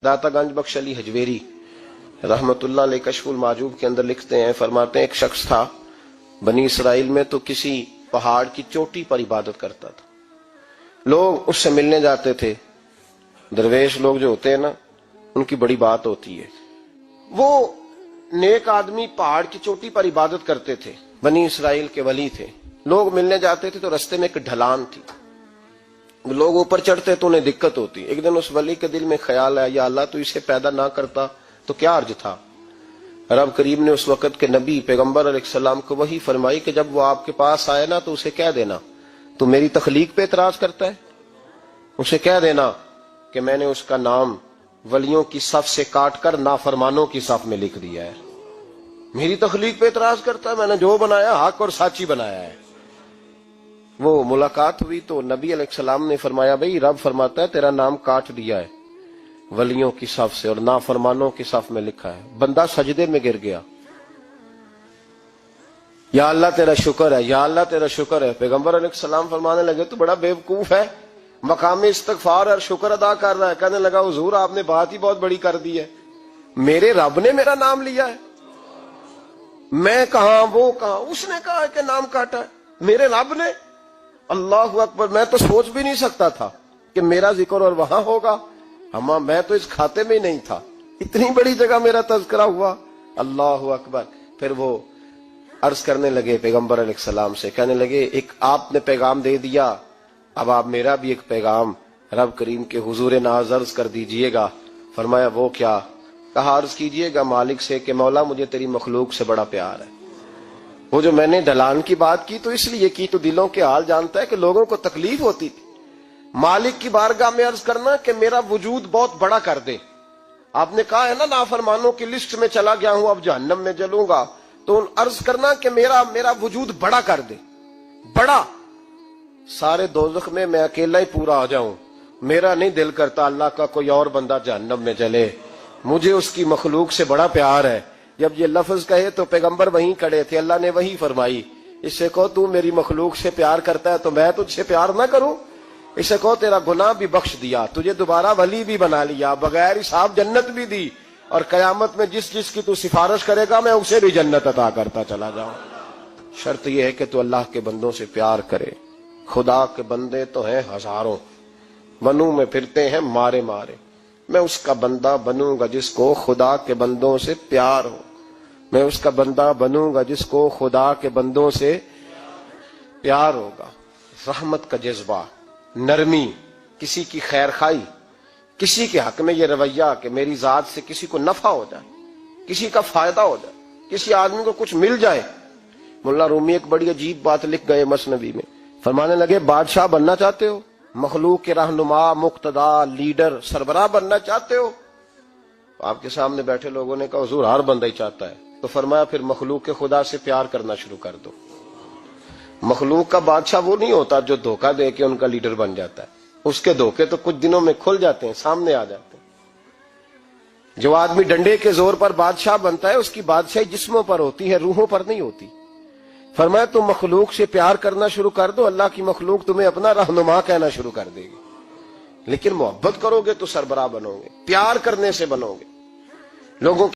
दाता गंज बख्श अली हजवेरी रहमतुल्लाह अलैह कश्फुल माजूब के अंदर लिखते हैं, फरमाते हैं एक शख्स था बनी इसराइल में, तो किसी पहाड़ की चोटी पर इबादत करता था। लोग उससे मिलने जाते थे। दरवेश लोग जो होते हैं ना, उनकी बड़ी बात होती है। वो नेक आदमी पहाड़ की चोटी पर इबादत करते थे, बनी इसराइल के वली थे। लोग मिलने जाते थे तो रस्ते में एक ढलान थी, लोग ऊपर चढ़ते तो उन्हें दिक्कत होती। एक दिन उस वली के दिल में ख्याल आया, या अल्लाह तू इसे पैदा ना करता तो क्या अर्ज था। रब करीम ने उस वक्त के नबी पैगंबर अलैहिस्सलाम को वही फरमाई कि जब वो आपके पास आए ना तो उसे कह देना तू मेरी तखलीक पे एतराज करता है। उसे कह देना कि मैंने उसका नाम वलियों की सफ से काट कर नाफरमानों की सफ में लिख दिया है। मेरी तखलीक पे एतराज करता है, मैंने जो बनाया हक और साची बनाया है। वो मुलाकात हुई तो नबी अलैहिस्सलाम ने फरमाया, भाई रब फरमाता है तेरा नाम काट दिया है वलियों की सफ से और नाफरमानों की सफ में लिखा है। बंदा सजदे में गिर गया, या अल्लाह तेरा शुक्र है, या अल्लाह तेरा शुक्र है। पैगंबर अलैहिस्सलाम फरमाने लगे तू बड़ा बेवकूफ है, मकाम इस्तगफार और शुक्र अदा कर रहा है। कहने लगा हुजूर आपने बात ही बहुत बड़ी कर दी है, मेरे रब ने मेरा नाम लिया है, मैं कहां वो कहां, उसने कहा है कि नाम काटा है, मेरे रब ने। अल्लाह अकबर, मैं तो सोच भी नहीं सकता था कि मेरा जिक्र और वहां होगा। मैं तो इस खाते में ही नहीं था, इतनी बड़ी जगह मेरा तज़किरा हुआ। अल्लाह अकबर। फिर वो अर्ज करने लगे पैगंबर अलैहिस्सलाम से, कहने लगे एक आपने पैगाम दे दिया, अब आप मेरा भी एक पैगाम रब करीम के हुजूर नाज़ अर्ज कर दीजिएगा। फरमाया वो क्या। कहा अर्ज कीजिएगा मालिक से कि मौला मुझे तेरी मखलूक से बड़ा प्यार है। वो जो मैंने ढलान की बात की तो इसलिए की, तो दिलों के हाल जानता है कि लोगों को तकलीफ होती थी। मालिक की बारगाह में अर्ज करना कि मेरा वजूद बहुत बड़ा कर दे। आपने कहा है ना नाफरमानों की लिस्ट में चला गया हूं, अब जहन्नम में जलूंगा, तो अर्ज करना कि मेरा वजूद बड़ा कर दे, बड़ा, सारे दोज़ख में मैं अकेला ही पूरा आ जाऊं। मेरा नहीं दिल करता अल्लाह का कोई और बंदा जहन्नम में जले, मुझे उसकी मखलूक से बड़ा प्यार है। जब ये लफ्ज कहे तो पैगंबर वहीं खड़े थे, अल्लाह ने वही फरमाई, इससे कहो तू मेरी मखलूक से प्यार करता है तो मैं तुझसे प्यार ना करूं। इसे कहो तेरा गुनाह भी बख्श दिया, तुझे दोबारा वली भी बना लिया, बगैर हिसाब जन्नत भी दी, और कयामत में जिस जिसकी तू सिफारिश करेगा मैं उसे भी जन्नत अता करता चला जाऊं। शर्त यह है कि तू अल्लाह के बंदों से प्यार करे। खुदा के बंदे तो हैं हजारों, बनू में फिरते हैं मारे मारे। मैं उसका बंदा बनूंगा जिसको खुदा के बंदों से प्यार हो, मैं उसका बंदा बनूंगा जिसको खुदा के बंदों से प्यार होगा। रहमत का जज्बा, नरमी, किसी की खैर खाई, किसी के हक में ये रवैया कि मेरी जात से किसी को नफा हो जाए, किसी का फायदा हो जाए, किसी आदमी को कुछ मिल जाए। मुल्ला रूमी एक बड़ी अजीब बात लिख गए मसनवी में, फरमाने लगे बादशाह बनना चाहते हो, मखलूक के रहनुमा, मुक्तदा, लीडर, सरबराह बनना चाहते हो। आपके सामने बैठे लोगों ने कहा हुजूर हर बंदा ही चाहता है। तो फरमाया फिर मखलूक के खुदा से प्यार करना शुरू कर दो। मखलूक का बादशाह वो नहीं होता जो धोखा दे के उनका लीडर बन जाता है, उसके धोखे तो कुछ दिनों में खुल जाते हैं, सामने आ जाते हैं। जो आदमी डंडे के जोर पर बादशाह बनता है उसकी बादशाही जिस्मों पर होती है, रूहों पर नहीं होती। फरमाया तुम मखलूक से प्यार करना शुरू कर दो, अल्लाह की मखलूक तुम्हें अपना रहनुमा कहना शुरू कर देगी। लेकिन मोहब्बत करोगे तो सरबराह बनोगे, प्यार करने से बनोगे। लोगों